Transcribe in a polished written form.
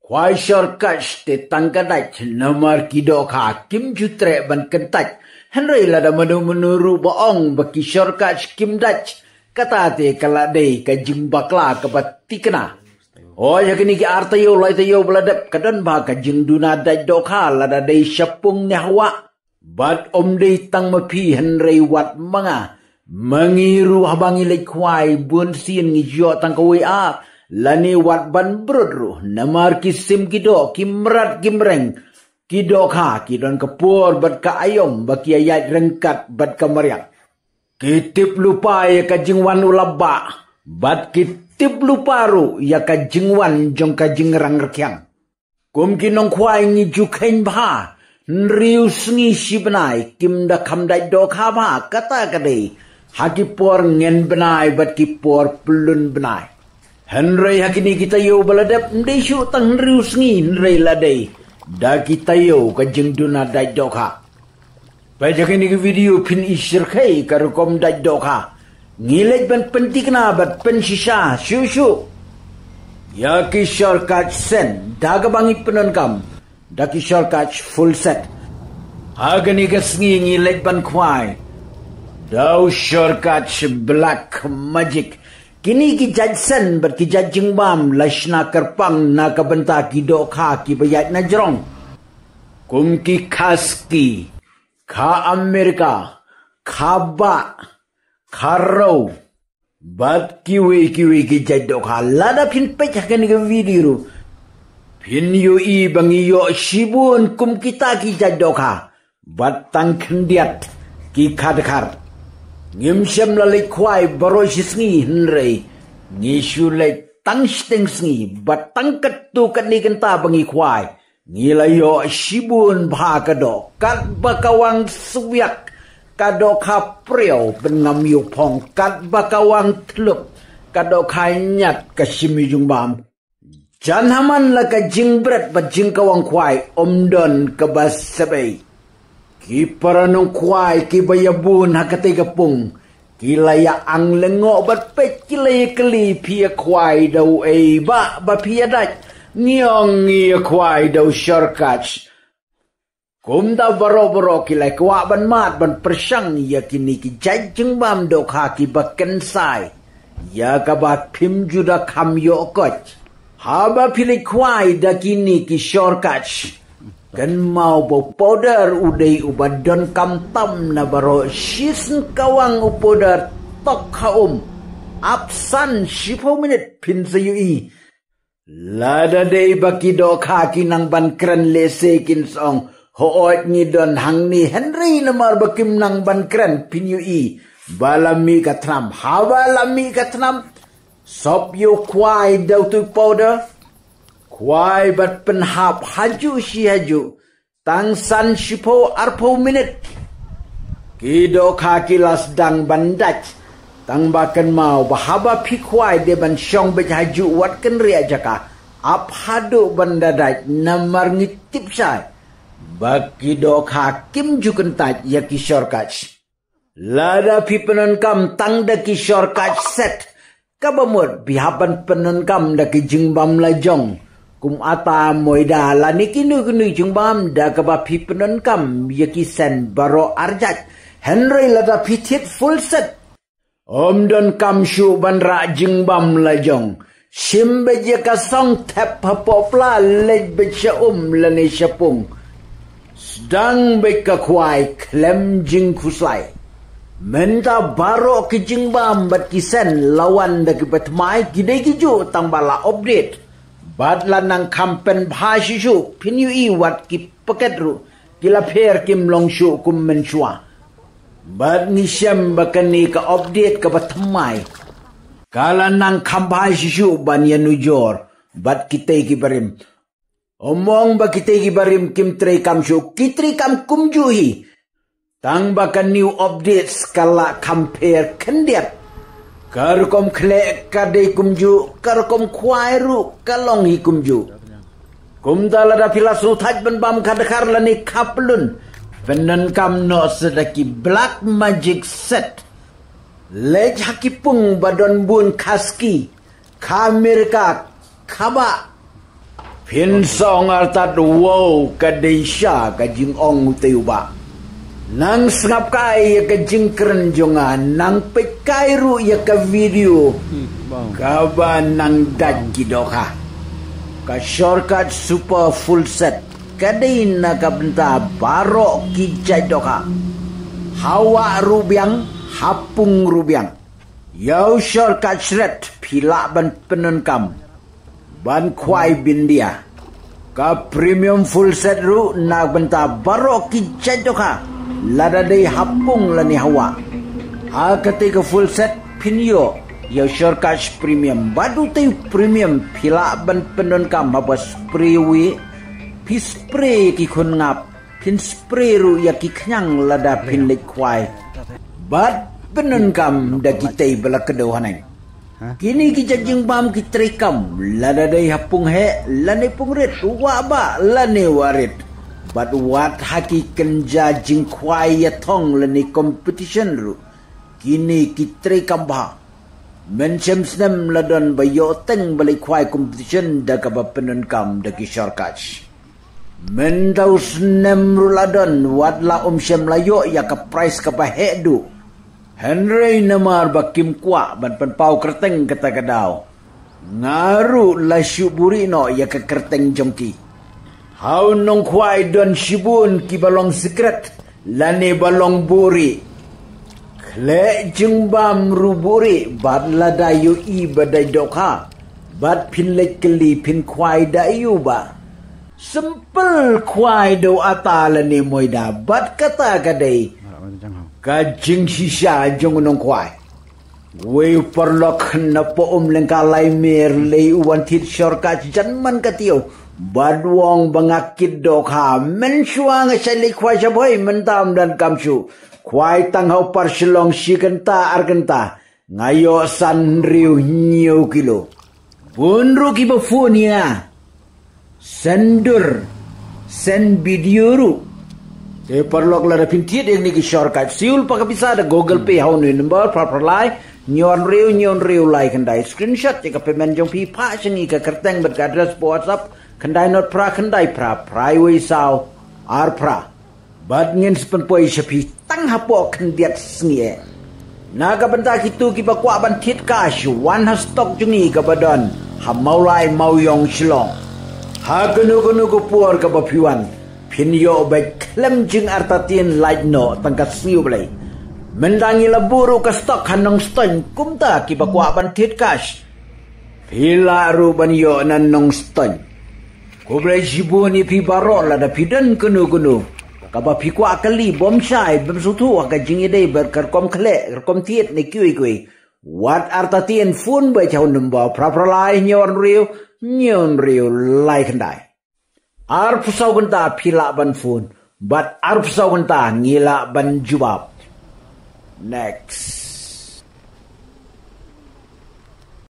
Kwai shortcut te tangkadat namar kido ka kim jutre ban kentat. Henry lada menuru boong baki shortcut kim dach. Kata te kaladei ka jimbakla ka batikna. Oh ya kini ki artayo lai tayo beladap kadan ba ka jingduna dach doka lada dei syapung nyahwa. Bat om dei tang mapi Henry wat manga. Mengiru habangi lek kwai bun sin ngijo tang kawi a. Lani wat ban brodru namar kisim kido kimrat kimreng kido ka kidon kepur bat ka ayom baki ayat rengkat bat ka mariak kitip lupa ya ka jingwan ulaba bat kitip lupa ru ya ka jingwan jong ka jingrang rekyang kum kinong kwai ngi jukain ba nriu sngi sibnai kim da kam dai do ka ba kata kadai hakipor ngen benai bat kipor pelun benai Henry hakini kita yo baladap ndesyu tang riu sngi Henry ladai da kita yo ka jengduna dai doka baca kini ke video pin isir kai karukom dai doka ngilej ban pentikna bat pen shisha shu ya ki shortcut sen daga bangi penon da ki shortcut full set hagani ka sngi ngilej ban kwai dau shortcut black magic Kini ki jadsen berki jajing bam lashna kerpang na kabenta ki doka ki bayat na jerong. Kum ki kaski, ka Amerika, ka ba, ka raw. Bat kiwi ki jad doka. Lada pin pech hakan ke video. Pin yu I bangi yo shibun kum kita ki jad doka. Bat tang kendiat ki kadkar. Ngimsyam lalai kwai baroi sisngi Henry ngishu lai tang steng sngi bat tang ketu kani kenta bangi kwai ngilayo shibun bha kado kat bakawang suyak kado ka priau benam yu pong kat bakawang tlup kado kanyat kashimi jungbam jan haman la ka jingbret ba jingkawang kwai omdon ka basabay Ki paranong kwai ki bayabun hakatay kapung. Ki laya ang lengo bat pet ki laya kali pia kwai daw ay ba pia dat. Ngiyong ngiya kwai daw shortcut. Kum daw baro ki lay kwa ban mat ban persyang ya kini ki jajeng bam daw kaki baken sai. Ya kabat pim juda kamyo kot. Haba pilih kwai da kini ki shortcut. Kan mau bo powder udai ubadon kam tam na baro shisn kawang upodar tok kaum apsan 10 minit pin sayui lada dei baki do kaki nang ban kran lese kin song hoot ni don hang ni Henry namar bakim nang ban kran pin yui balami katram habalami katram sop yu kwai dau tu powder Kwai bat penhap haju si haju. Tang san 10 minit. Kido kaki las dang bandaj. Tang bakan mau bahaba pi kwai de ban syong bej haju wat ken ria jaka. Ap hadu bandadaj namar ngitip say. Bakido kakim jukentaj ya ki shortcut. Lada pi penenkam tang da ki shortcut set. Kabamut bihaban penenkam da ki jingbam lajong. Kum ata moida lani kinu jungbam da kaba pi penenkam yaki sen baro arjat Henry lada pitit full set om don kam shu ban ra jingbam lajong simbe je ka song tap popla lej becha lani syapung sedang beka kwai klem jing kuslai menta baro ki jingbam bat kisen lawan da ki batmai gidai kiju tang bala update Bat lanang kampen bhashishu pinyu wat ki paketru kila pher kim longshu kum menshua. Bat nisham bakani ka update ka batmai. Kala nang kambhashishu ban yanujor bat kitay ki barim. Omong ba kitay ki barim kim trey kamshu kitri kam kumjuhi. Tang bakan new updates kala compare kendiat. Karkom klek kadai kumju, karkom kwairu kalong hi kumju. Kumdala da pilasu taj ben bam kadakar lani kaplun. Venan kam no sedaki black magic set. Lej hakipung badon bun kaski. Ka Amerika kaba. Pin song artat wow kadesha kajing ong teuba. Nang sengap kai ya kajing keren jongan, nang pekai ru ya ka video. Kaba nang dagi doka. Ka shortcut super full set. Kadai na ka benta barok kijai doka. Hawa rubiang, hapung rubiang. Yau shortcut shred pila ban penenkam. Ban kwai bindia. Ka premium full set ru na benta barok kijai doka. Lada day hapung lani hawa. Ha ketika full set pinyo. Yau shortcut premium. Badu tay premium pila ban penenkam haba spray wi. Pi spray ki kun ngap. Pin spray ru ya ki kenyang lada pin lek kwai. Bat penenkam da kita bela kedohanai. Kini kita jingbam kita rekam. Lada day hapung he. Lani pungrit. Waba lani warit. Bat wat haki kenja jing kwai ya tong lani competition ru. Kini kita rekam bah. Mencem senem ladon bayo teng balik kwai competition da kaba penenkam da ki shortcut. Mendau senem ruladon wadla syem layo ya ka price ka pahedu. Henry namar bakim kwa ban penpau kerteng kata kadau. Ngaru la syuburi no ya ka kerteng jongki. Hau nong kwai don shibun ki balong secret lani balong buri. Kle jengbam ruburi bad ladayu i badai doka. Bad pin lek keli pin kwai dayu ba. Sempel kwai do atala ni moida bat kata kadai kajing sisa jong nong kwai we perlok na po lengkalai mer lei uan tit shortcut janman katio badwong bangakit dokha mensuang sali kwai saboy mentam dan kamsu kwai tanghau parselong sikenta argenta ngayo san riu nyiu kilo bunru kiba funia sendur sen video ru perlok la da pintiet yang ni ki shortcut siul pa bisa ada Google Pay hau ni number proper lai nyon riu lai kendai screenshot jika payment jong pi pa sini ka kerteng ber address WhatsApp kendai not pra kendai pra private sao ar pra bad ngin spen poi shapi tang hapo kendiat sngie naga benta kitu ki pa kwa ban tit cash one has stock jungi ka badon ha mau lai mau yong shilong. Ha gunu ko puar ka bapiwan. Pinyo ba klem jing artatin light no tangkat siu balay. Mendangi laburu ka stok hanong ston kumta ki bakwa ban tit cash. Pila ru ban yo nanong ston. Kublay jibuni pi baro la da pidan gunu. Ka ba pi kwa kali bom sai bem sutu ka jing ide ber kom kle kom tit ni kui. Wat artatin fun ba chau numba prapralai nyon riu lai kendai. Arp sau genta pila ban fun, but arp sau genta ngila ban jubab. Next.